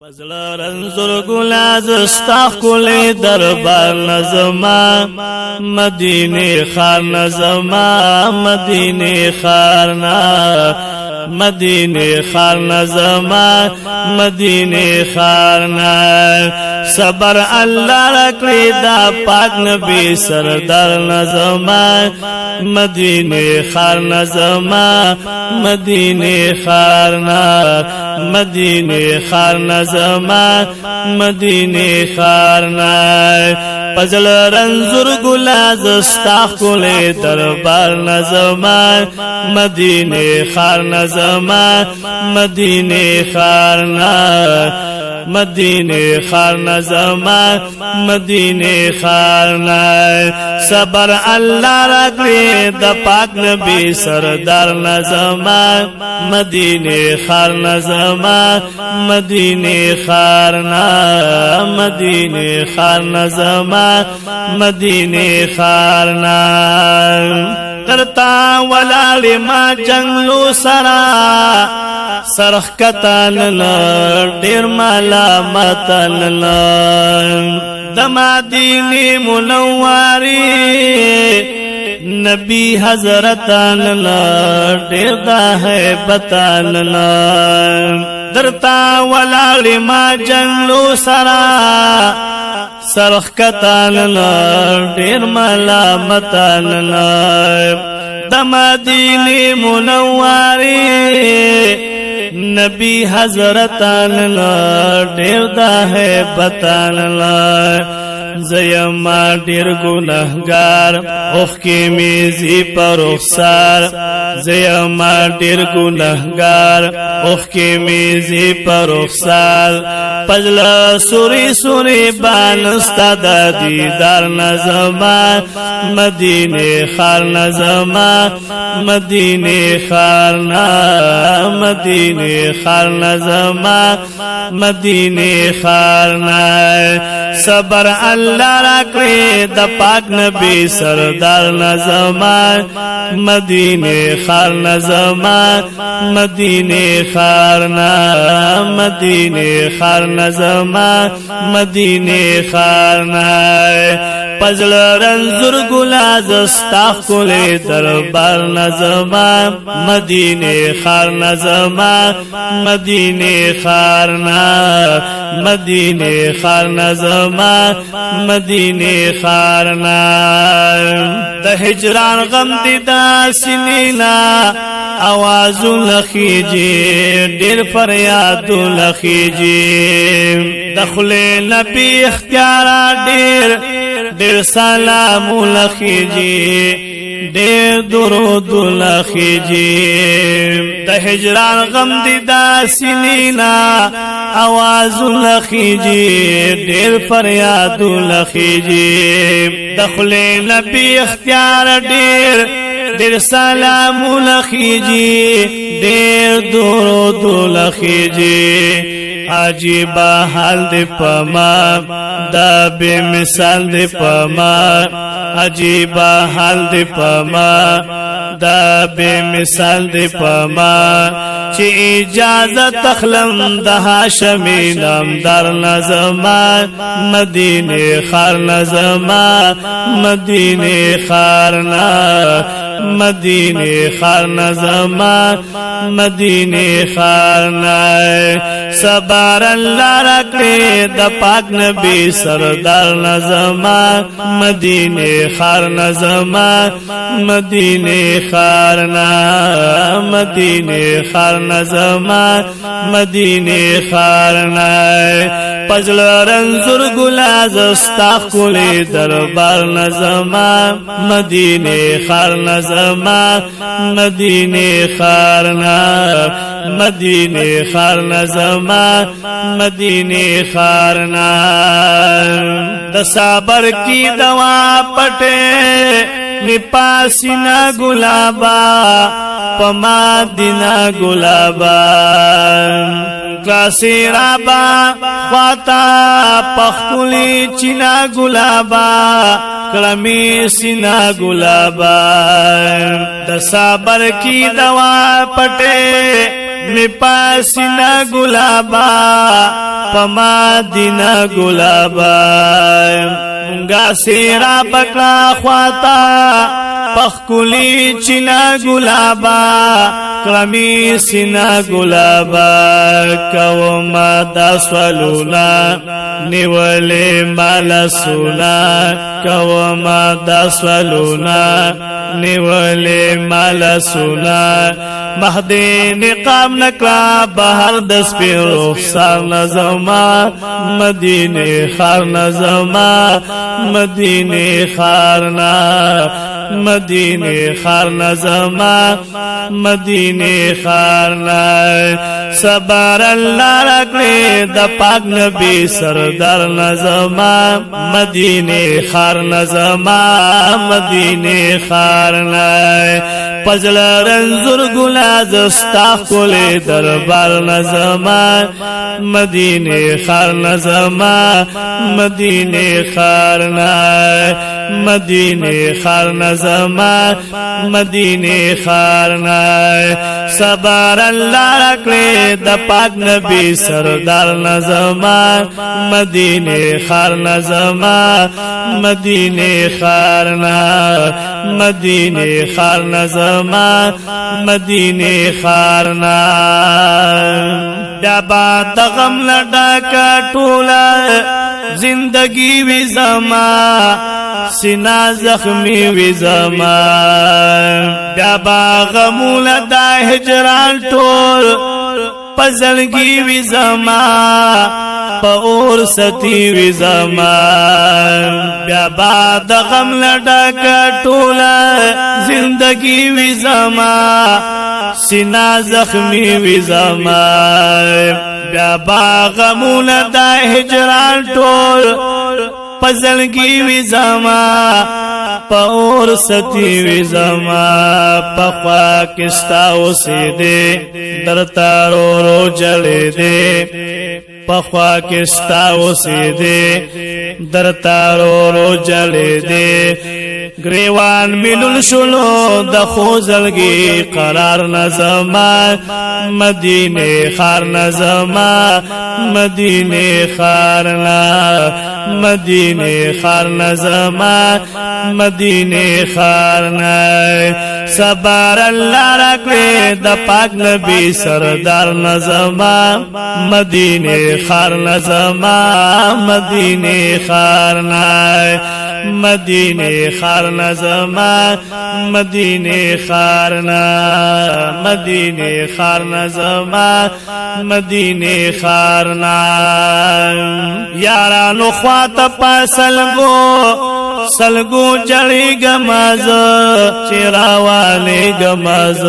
پزړه رنزور ګلا زستا خولې دربار نظما مدینه خار نظما مدینه خارنا مدینه خار نظما مدینه خارنا صبر الله رکړی دا پاک نبی سردار نظما مدینه خار نظما مدینه خارنا مدینه خار نظما مدینه خارنا پزل رنزور ګلا زستا خولې دربار نظما مدینه خار نظما مدینه خارنا مدینه خار نظما مدینه خارنا صبر الله راکړي د پاک نبی سردار نظما مدینه خار نظما مدینه خارنا مدینه خار نظما مدینه خارنا کرتا ولاړ ما جنگلو سرا سرخ کتان ډیر ملامتن د مدینه منورې نبی حضرتان ډیر د هیبتان درتا ولاړ ما جنگلو سرا سرخ کتان ډیر ملامتان د مدینه منورې نبی حضرتان ډیر د هیبتان زیما ډیر گناهګار اوخ کې میزي پر رخسار زیما ډیر گناهګار اوخ کې میزي پر رخسار پزلا سوري سوري بانستا د دیدار نظما مدینه خار نظما مدینه خارنا مدینه خار نظما مدینه خارنا صبر الله راکړي د پاک نبی سردار نظما مدینه خار نظما مدینه خارنا مدینه خار نظما مدینه خارنا پزل رنزور ګلا زستا خولې دربار نظما مدینه خار نظما مدینه خارنا مدینه خار نظما مدینه خارنا د هجران غم دي دا سنینا आवाज لخیجی ډیر فریاد لخیجی دخل نبی اختیار ډیر سلام لخیجی ډیر درود لخیجی د هجران غم دي دا سنینا आवाज لخیجی ډیر فریاد لخیجی دخل نبی اختیار ډیر سلام لخیجی ډیر درود لخیجی عجیب حال دی پما دا بے مثال دی پما عجیب حال دی پما دا بے مثال دی پما چی اجازت تخلم د هاشمی نامدار نظما مدینه خار نظما مدینه خارنا مدینه خار نظما مدینه خارنا صبر الله راکړي د پاک نبی سردار نظما مدینه خار نظما مدینه خارنا مدینه خار نظما مدینه خارنا پزل رنزور ګلا زستا خولې دربار نظما مدینه خار نظما مدینه خارنا مدینه خار نظما مدینه خارنا د صبر کی دوا پټه نپاسینا گلابا پما دینا گلابا کلاسی رابا خواتا پخکولی چینا گلابا کلمی سینا گلابا د صبر کی دوا پټه می پاسینا گلابا پما دینا گلابا مونگا سیرا بکلا خواتا پخکلی چنا گلابا کلمی سینا گلابا کوما دا سوالونا نیولی مالا سونا کوما دا سوالونا نیولی مالا سونا مهدی نقام نکلا بهر دس پی رخصار نظما مدینه خار نظما مدینه خارنا مدینه خار نظما مدینه خارنا صبر الله رکھلے د پاک نبی سردار نظما مدینه خار نظما مدینه خارنا پزل رنزور گلاز استاخ کولی دربار نظما مدینه خار نظما مدینه خارنا مدینه خار نظما مدینه خارنا صبر الله رکھلے د پاک نبی سردار نظما مدینه خار نظما مدینه خارنا مدینه خار نظما مدینه خارنا دبا دغم لڈا کا ٹولا زندگی وی زما سینا زخمی وی زما دبا غمول دا ہجران ٹول پزلگی وی زما پاور ستی وی زما بیا بعد غم لڈا کا ٹولا زندگی وی زما سینا زخمی وی زما بیا با غمول دا ہجران ٹول پزلگی وی زما پاور ستی وی زما پخوا کستا اسی دے درتا رو رو جلے دے پخوا کستا اسی دے درتا رو رو جلے دے گریوان ملل شلو د خوزلگی قرار نظما مدینه خار نظما مدینه خارنا مدینه خار نظما مدینه خارنا صبر الله رکھلے د پاک نبی سردار نظما مدینه خار نظما مدینه خارنا مدینه خار نظما مدینه خارنا مدینه خار نظما مدینه خارنا یارانو خوات پاسلگو سلگو جڑی گماز چراوالی گماز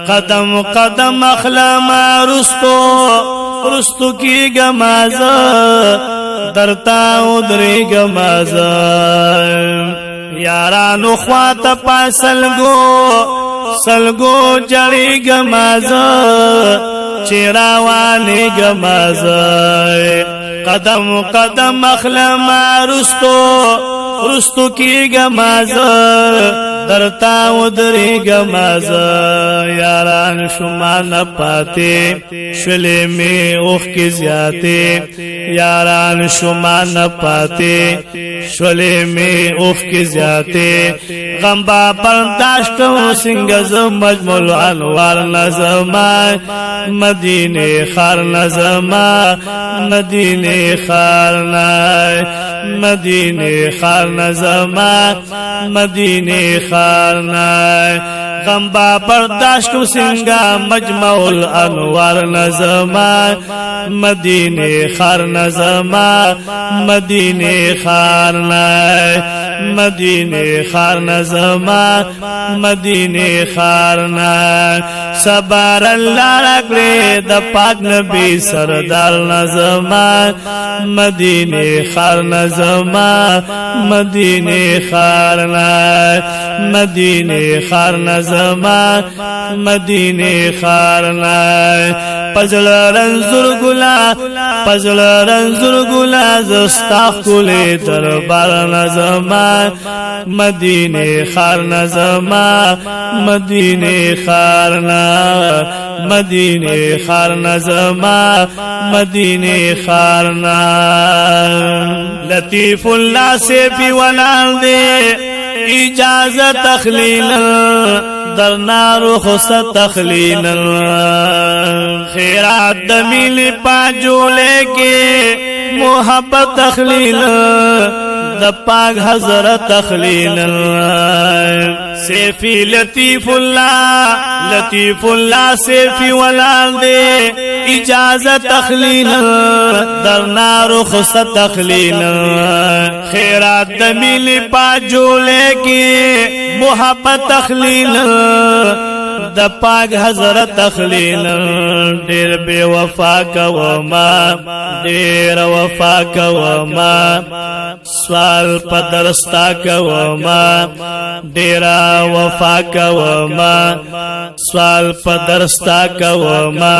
قدم قدم اخلاما رستو کی گماز درتا ادری گماز یارانو خوات پاسلگو جڑی گماز چراوالی گماز قدم قدم اخلما رستو کی گماز درتا ودری گماز یاران شما نپاتے شلی میں اوخ کی زیادے یاران شما نپاتے شلی میں اوخ کی زیادے غمبا برداشت و سنگز مجمل انوار نظما مدینه خار نظما مدینه خارنا مدینه خار نظما مدینه خارنا غمبا برداشت و سنگا مجمع الانوار نظما مدینه خار نظما مدینه خارنا مدینه خار نظما مدینه خارنا صبر الله رکھلے د پاک نبی سردار نظما مدینه خار نظما مدینه خارنا مدینه خار نظما مدینه خارنا پزل رنزور گلا پزل رنزور گلا زستا خلی دربار نظما مدینه خار نظما مدینه خارنا مدینه خار نظما مدینه خارنا لطیف اللہ سیفی ولال دے اجازت تخلیل در نارو خست تخلیل خیرات دمیل پاجولے کے محبت تخلیل د پاک حضرت تخلیل سیفی لطیف اللہ سیفی ولال دے اجازت تخلیل در نارو خست تخلیل خیرات دمیل پاجولے کی محبت تخلیل د پاک حضرت تخلیل ډیر بے وفا کوما ډیر وفا کوما سوال پدرستا کوما ډیر وفا کوما سوال پدرستا کوما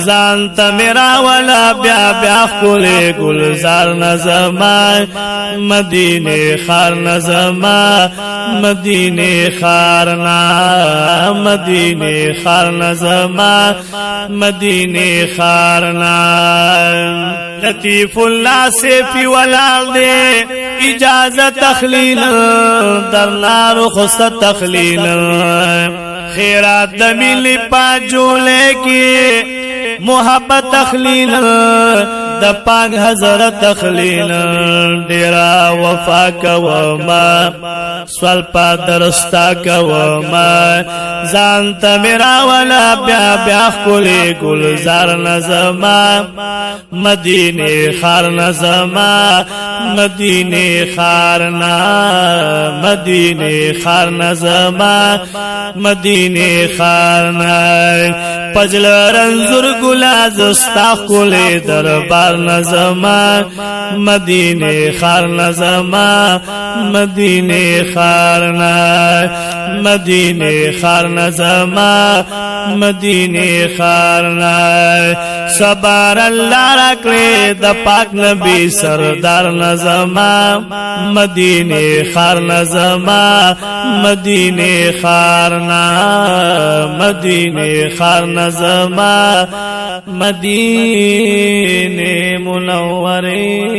ځان ته میرا ولا بیا بیا خولې گلزار نظما مدینه خار نظما مدینه خارنا مدینه خار نظما مدینه خارنا لطیف اللہ سیفی ولال دے اجازت تخلیل در نارو خست تخلیل خیرات دمیل پاجولے کی محبت تخلیل د پاک حضرت تخلیل ډیرا وفا کوما سوال پا درستا کوما ځان ته میرا ولا بیا بیا خولې گلزار نظما مدینه خار نظما مدینه خارنا مدینه خار نظما مدینه خارنا پجل رنزور گلا زستا خولې دربار نظما مدینه خار نظما مدینه خارنا مدینه خار نظما مدینه خارنا سبار اللہ رکھلے د پاک نبی سردار نظما مدینه خار نظما مدینه خارنا مدینه خار نظما مدینه منوره